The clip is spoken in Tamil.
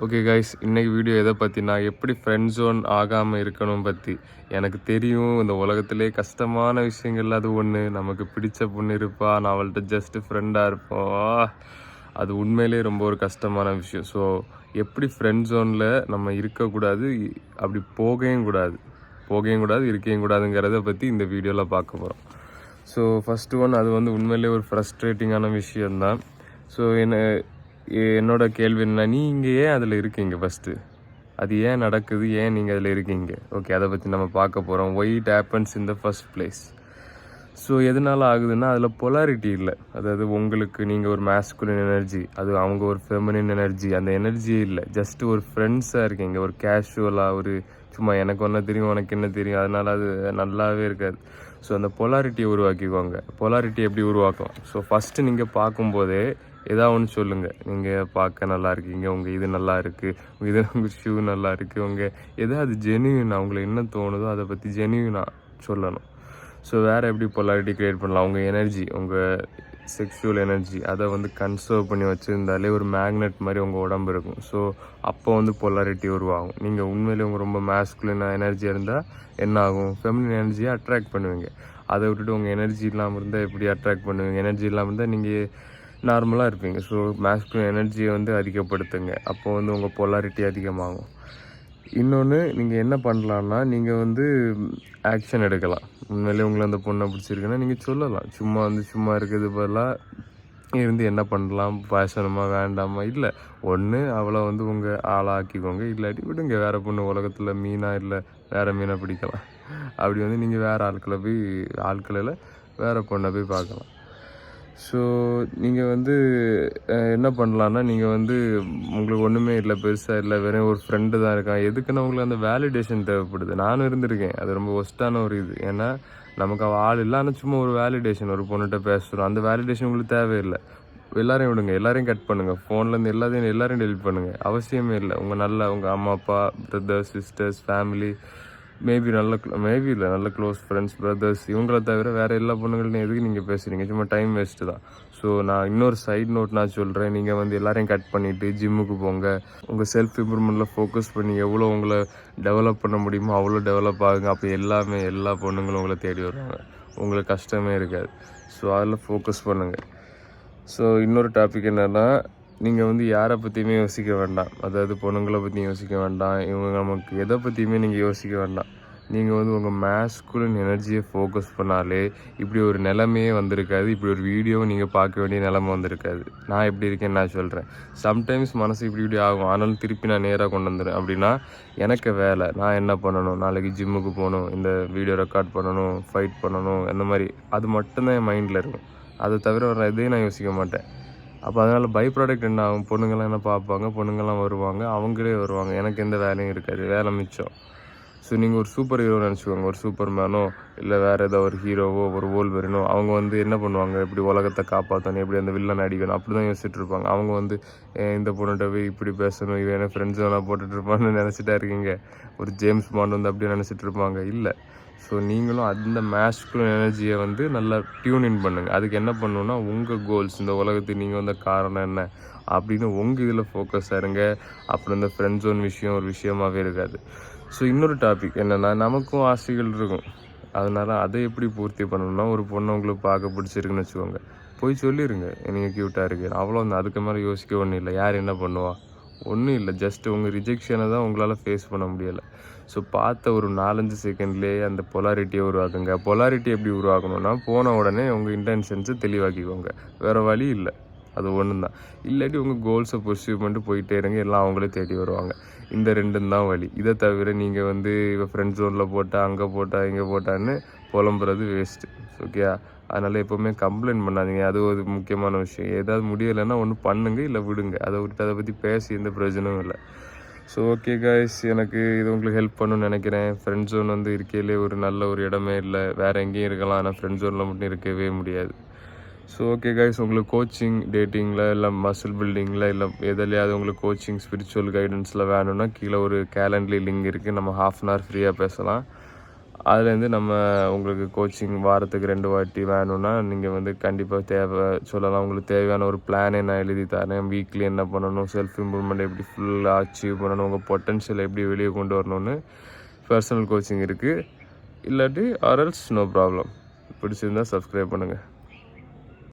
ஓகே கைஸ், இன்னைக்கு வீடியோ எதை பற்றினா எப்படி ஃப்ரெண்ட் ஜோன் ஆகாமல் இருக்கணும் பற்றி. எனக்கு தெரியும் இந்த உலகத்திலே கஷ்டமான விஷயங்கள் அது ஒன்று. நமக்கு பிடிச்ச பொண்ணு இருப்பா, நான் அவள்கிட்ட ஜஸ்ட்டு ஃப்ரெண்டாக இருப்போம். அது உண்மையிலே ரொம்ப ஒரு கஷ்டமான விஷயம். ஸோ எப்படி ஃப்ரெண்ட் ஜோனில் நம்ம இருக்கக்கூடாது, அப்படி போகவும் கூடாது இருக்கவும் கூடாதுங்கிறத பற்றி இந்த வீடியோவில் பார்க்க போகிறோம். ஸோ ஃபஸ்ட்டு ஒன், அது உண்மையிலே ஒரு ஃப்ரஸ்ட்ரேட்டிங்கான விஷயந்தான். ஸோ என்னோட கேள்வி என்ன, நீங்கள் ஏன் அதில் இருக்கீங்க? ஃபஸ்ட்டு அது ஏன் நடக்குது, ஏன் நீங்கள் அதில் இருக்கீங்க? ஓகே, அதை பற்றி நம்ம பார்க்க போகிறோம். Why it happens in the first place. So எதனால் ஆகுதுன்னா, அதில் பொலாரிட்டி இல்லை. அதாவது உங்களுக்கு நீங்கள் ஒரு மேஸ்குலின் எனர்ஜி, அது அவங்க ஒரு ஃபெமினின் எனர்ஜி. அந்த எனர்ஜியே இல்லை. ஜஸ்ட்டு ஒரு ஃப்ரெண்ட்ஸாக இருக்கீங்க, ஒரு கேஷுவலாக, ஒரு சும்மா எனக்கு ஒன்று தெரியும் உனக்கு என்ன தெரியும், அதனால் அது நல்லாவே இருக்காது. ஸோ அந்த பொலாரிட்டியை உருவாக்கிக்குவாங்க. பொலாரிட்டி எப்படி உருவாக்கலாம்? ஸோ ஃபஸ்ட்டு நீங்கள் பார்க்கும்போதே ஏதாவது ஒன்று சொல்லுங்கள். நீங்கள் பார்க்க நல்லா இருக்கீங்க, உங்கள் இது நல்லா இருக்குது, உங்கள் ஷூ நல்லா இருக்குது, உங்கள் எதாவது ஜென்யூனாக உங்களுக்கு என்ன தோணுதோ அதை பற்றி ஜென்யூனாக சொல்லணும். ஸோ வேறு எப்படி பொலாரிட்டி க்ரியேட் பண்ணலாம்? உங்கள் எனர்ஜி, உங்கள் செக்ஷுவல் எனர்ஜி, அதை கன்சர்வ் பண்ணி வச்சுருந்தாலே ஒரு மேக்னெட் மாதிரி உங்கள் உடம்பு இருக்கும். ஸோ அப்போ பொலாரிட்டி உருவாகும். நீங்கள் உண்மையிலே உங்கள் ரொம்ப மேஸ்குலினாக எனர்ஜியாக இருந்தால் என்ன ஆகும்? ஃபெமினின் எனர்ஜியை அட்ராக்ட் பண்ணுவீங்க. அதை விட்டுட்டு உங்கள் எனர்ஜி இல்லாமல் இருந்தால் எப்படி அட்ராக்ட் பண்ணுவீங்க? எனர்ஜி இல்லாமல் இருந்தால் நீங்கள் நார்மலாக இருப்பீங்க. ஸோ மேஸ்குலின் எனர்ஜியை அதிகப்படுத்துங்க. அப்போ உங்கள் பொலாரிட்டி அதிகமாகும். இன்னொன்று, நீங்கள் என்ன பண்ணலான்னா, நீங்கள் ஆக்ஷன் எடுக்கலாம். உண்மையிலே உங்களை அந்த பொண்ணை பிடிச்சிருக்குன்னா நீங்கள் சொல்லலாம். சும்மா இருக்கிறது பதிலாக இருந்து என்ன பண்ணலாம், பேசணுமா வேண்டாமா? இல்லை, ஒன்று அவளை உங்கள் ஆளாக்கிக்கோங்க, இல்லாட்டி விடுங்க. வேறு பொண்ணு உலகத்தில் மீனாக இல்லை வேறு மீனை பிடிக்கலாம். அப்படி நீங்கள் வேறு ஆட்களில் வேறு பொண்ணை போய் பார்க்கலாம். ஸோ நீங்கள் என்ன பண்ணலான்னா, நீங்கள் உங்களுக்கு ஒன்றுமே இல்லை, பெருசாக இல்லை, வெறும் ஒரு ஃப்ரெண்டு தான் இருக்கான். எதுக்குன்னா உங்களுக்கு அந்த வேலிடேஷன் தேவைப்படுது. நானும் இருந்திருக்கேன். அது ரொம்ப ஒஸ்ட்டான ஒரு இது. ஏன்னா நமக்கு அவள் ஆள் இல்லை, ஆனால் சும்மா ஒரு வேலிடேஷன், ஒரு பொண்ணுகிட்ட பேசுகிறோம். அந்த வேலிடேஷன் உங்களுக்கு தேவையில்லை. எல்லாரையும் விடுங்க, எல்லாரையும் கட் பண்ணுங்கள். ஃபோன்லேருந்து எல்லாரையும் டெலிட் பண்ணுங்கள். அவசியமே இல்லை. உங்கள் அம்மா அப்பா, பிரதர்ஸ், சிஸ்டர்ஸ், ஃபேமிலி, மேபி நல்ல க்ளோஸ் ஃப்ரெண்ட்ஸ், பிரதர்ஸ், இவங்கள தவிர வேறு எல்லா பொண்ணுங்கள்டையும் எதுக்கு நீங்கள் பேசுகிறீங்க? சும்மா டைம் வேஸ்ட்டு தான். ஸோ நான் இன்னொரு சைட் நோட் நான் சொல்கிறேன். நீங்கள் எல்லாரையும் கட் பண்ணிவிட்டு ஜிம்முக்கு போங்க. உங்கள் செல்ஃப் இம்ப்ரூவ்மெண்ட்டில் ஃபோக்கஸ் பண்ணி எவ்வளோ உங்களை டெவலப் பண்ண முடியுமோ அவ்வளோ டெவலப் ஆகுங்க. அப்போ எல்லா பொண்ணுங்களும் உங்களை தேடி வருவாங்க. உங்களுக்கு கஷ்டமே இருக்காது. ஸோ அதில் ஃபோக்கஸ் பண்ணுங்கள். ஸோ இன்னொரு டாபிக் என்னென்னா, நீங்கள் யாரை பற்றியுமே யோசிக்க வேண்டாம். அதாவது பொண்ணுங்களை பற்றி யோசிக்க வேண்டாம். இவங்க நமக்கு எதை பற்றியுமே நீங்கள் யோசிக்க வேண்டாம். நீங்கள் உங்கள் மேஸ்குலின் எனர்ஜியை ஃபோக்கஸ் பண்ணாலே இப்படி ஒரு நிலைமையே வந்திருக்காது. இப்படி ஒரு வீடியோவை நீங்கள் பார்க்க வேண்டிய நிலைமை வந்திருக்காது. நான் எப்படி இருக்கேன்னு நான் சொல்கிறேன். சம்டைம்ஸ் மனசு இப்படி ஆகும், ஆனாலும் திருப்பி நான் நேராக கொண்டு வந்துடுறேன். அப்படின்னா எனக்கு வேலை, நான் என்ன பண்ணணும், நாளைக்கு ஜிம்முக்கு போகணும், இந்த வீடியோ ரெக்கார்ட் பண்ணணும், ஃபைட் பண்ணணும், அந்த மாதிரி அது மட்டும்தான் என் மைண்டில் இருக்கும். அதை தவிர வர எதையும் நான் யோசிக்க மாட்டேன். அப்போ அதனால் பை ப்ராடக்ட் என்ன ஆகும்? பொண்ணுங்கள்லாம் என்ன பார்ப்பாங்க, பொண்ணுங்கள்லாம் வருவாங்க, அவங்களே வருவாங்க. எனக்கு எந்த வேலையும் இருக்காது, வேலை மிச்சம். ஸோ நீங்கள் ஒரு சூப்பர் ஹீரோ நினச்சிக்கோங்க. ஒரு சூப்பர் மேனோ இல்லை வேறு ஏதோ ஒரு ஹீரோவோ, ஒரு வோல்வெரினோ, அவங்க என்ன பண்ணுவாங்க, எப்படி உலகத்தை காப்பாற்றணும், எப்படி அந்த வில்லனை அடிக்கணும், அப்படி தான் யோசிச்சுட்டு இருப்பாங்க. அவங்க இந்த பொண்ணுகிட்ட போய் இப்படி பேசணும், இவன் என்ன ஃப்ரெண்ட்ஸ் எல்லாம் போட்டுட்ருப்பான்னு நினச்சிட்டா இருக்கீங்க. ஒரு ஜேம்ஸ் பாண்ட் அப்படியே நினச்சிட்டு இருப்பாங்க. இல்லை. ஸோ நீங்களும் அந்த மேஸ்குலின் எனர்ஜியை நல்லா டியூன் இன் பண்ணுங்கள். அதுக்கு என்ன பண்ணணுன்னா, உங்கள் கோல்ஸ், இந்த உலகத்துக்கு நீங்கள் காரணம் என்ன அப்படின்னு உங்கள் இதில் ஃபோக்கஸ் ஆயிருங்க. அப்புறம் இந்த ஃப்ரெண்ட் ஜோன் விஷயம் ஒரு விஷயமாகவே இருக்காது. ஸோ இன்னொரு டாபிக் என்னென்னா, நமக்கும் ஆசைகள் இருக்கும். அதனால் அதை எப்படி பூர்த்தி பண்ணணும்னா, ஒரு பொண்ணை உங்களுக்கு பார்க்க பிடிச்சிருக்குன்னு வச்சுக்கோங்க, போய் சொல்லிடுங்க, நீங்கள் க்யூட்டாக இருக்குது, அவ்வளோதான். அதுக்கு மேலே யோசிக்க ஒன்றும் இல்லை. யார் என்ன பண்ணுவா? ஒன்றும் இல்லை. ஜஸ்ட்டு உங்கள் ரிஜெக்ஷனை தான் உங்களால் ஃபேஸ் பண்ண முடியலை. ஸோ பார்த்த ஒரு 4-5 செகண்ட்லேயே அந்த பொலாரிட்டியை உருவாக்குங்க. பொலாரிட்டி எப்படி உருவாக்கணும்னா, போன உடனே உங்கள் இன்டென்ஷன்ஸை தெளிவாக்கிக்கோங்க. வேறு வழி இல்லை. அது ஒன்று தான். இல்லாட்டி உங்கள் கோல்ஸை பர்சியூ பண்ணிட்டு போயிட்டே இருங்க. எல்லாம் அவங்களே தேடி வருவாங்க. இந்த 2 தான் வழி. இதை தவிர நீங்கள் இப்போ ஃப்ரெண்ட் ஜோனில் போட்டால், அங்கே போட்டால், இங்கே போட்டான்னு புலம்புறது வேஸ்ட்டு. ஓகே, அதனால் எப்போவுமே கம்ப்ளைண்ட் பண்ணாதீங்க. அது ஒரு முக்கியமான விஷயம். ஏதாவது முடியலைன்னா ஒன்று பண்ணுங்கள், இல்லை விடுங்க. அதை விட்டு அதை பற்றி பேசி எந்த பிரயோஜனமும் இல்லை. ஸோ ஓகே காய்ஸ், எனக்கு இது உங்களுக்கு ஹெல்ப் பண்ணணும்னு நினைக்கிறேன். ஃப்ரெண்ட் ஜோன் இருக்கையிலே ஒரு நல்ல ஒரு இடமே இல்லை. வேறு எங்கேயும் இருக்கலாம், ஆனால் ஃப்ரெண்ட் ஜோனில் மட்டும் இருக்கவே முடியாது. ஸோ ஓகே காய்ஸ், உங்களுக்கு கோச்சிங், டேட்டிங்கில் இல்லை மசில் பில்டிங்கில் இல்லை எதுலையாவது உங்களுக்கு கோச்சிங், ஸ்பிரிச்சுவல் கைடன்ஸில் வேணும்னா கீழே ஒரு கேலண்ட்லி லிங்க் இருக்குது. நம்ம 1/2 hour ஃப்ரீயாக பேசலாம். அதுலேருந்து நம்ம உங்களுக்கு கோச்சிங் வாரத்துக்கு 2 வாட்டி வேணும்னா நீங்கள் வந்து கண்டிப்பாக சொல்லலாம். உங்களுக்கு தேவையான ஒரு பிளானே நான் எழுதி தரேன். வீக்லி என்ன பண்ணணும், செல்ஃப் இம்ப்ரூவ்மெண்ட் எப்படி ஃபுல்லாக அச்சீவ் பண்ணணும், உங்கள் பொட்டன்ஷியல் எப்படி வெளியே கொண்டு வரணும்னு பர்சனல் கோச்சிங் இருக்குது. இல்லாட்டி ஆர்எல்ஸ் நோ ப்ராப்ளம். பிடிச்சிருந்தா சப்ஸ்கிரைப் பண்ணுங்கள்.